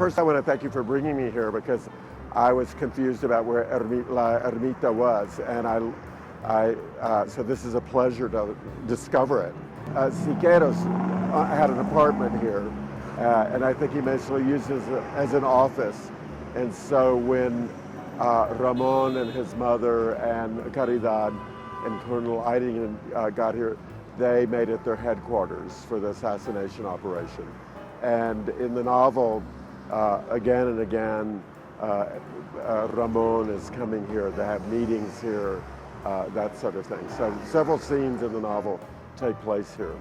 First, I want to thank you for bringing me here because I was confused about where La Ermita was, and so this is a pleasure to discover it. Siqueiros had an apartment here, and I think he mostly used it as an office. And so when Ramon and his mother and Caridad and Colonel Eidingen got here, they made it their headquarters for the assassination operation. And in the novel, again and again, Ramon is coming here. They have meetings here, that sort of thing. So several scenes in the novel take place here.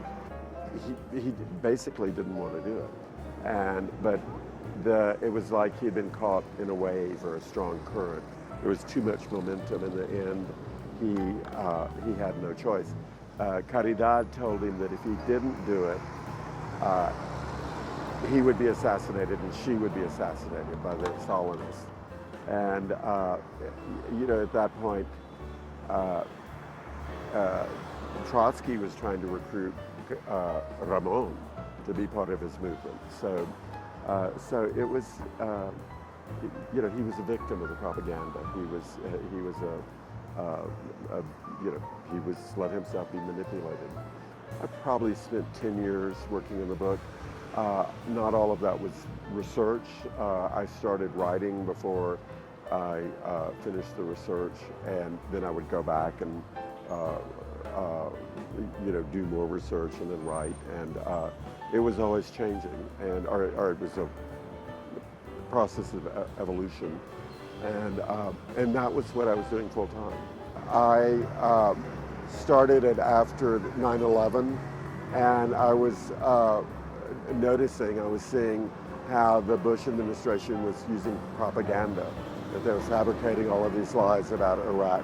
He basically didn't want to do it, but it was like he'd been caught in a wave or a strong current. There was too much momentum. In the end, he had no choice. Caridad told him that if he didn't do it, he would be assassinated and she would be assassinated by the Stalinists. And at that point, Trotsky was trying to recruit Ramon to be part of his movement. So it was, he was a victim of the propaganda. He let himself be manipulated. I probably spent 10 years working on the book. Not all of that was research. I started writing before I finished the research, and then I would go back and do more research and then write. And it was always changing, or it was a process of evolution. And that was what I was doing full time. I started it after 9/11, and I was I was seeing how the Bush administration was using propaganda, that they were fabricating all of these lies about Iraq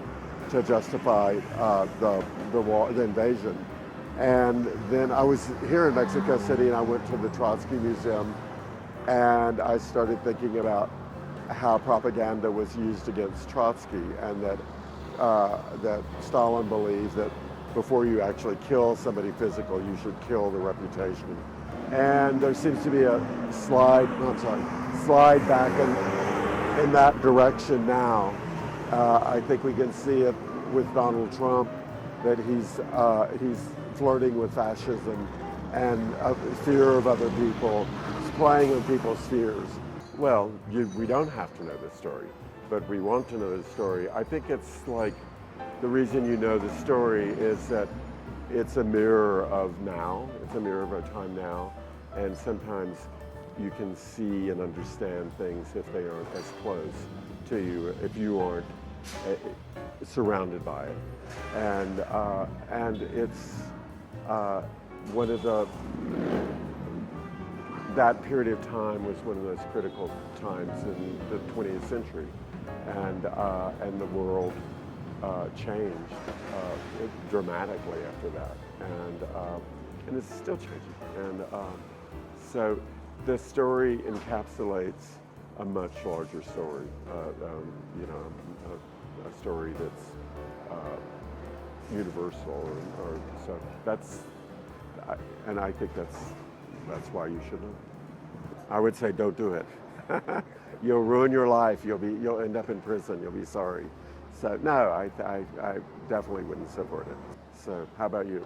to justify the invasion. And then I was here in Mexico City, and I went to the Trotsky Museum, and I started thinking about how propaganda was used against Trotsky, and that Stalin believed that before you actually kill somebody physical, you should kill the reputation. And there seems to be a slide back in that direction now. I think we can see it with Donald Trump, that he's flirting with fascism and fear of other people. He's playing on people's fears. Well, we don't have to know the story, but we want to know the story. I think it's like the reason you know the story is that it's a mirror of now. It's a mirror of our time now. And sometimes you can see and understand things if they aren't as close to you, if you aren't surrounded by it. And it's one of that period of time was one of those critical times in the 20th century. And the world changed dramatically after that, and it's still changing. And so the story encapsulates a much larger story, a story that's universal, or so I think that's why you should know. I would say don't do it. You'll ruin your life. You'll end up in prison. You'll be sorry. So no, I definitely wouldn't support it. So how about you?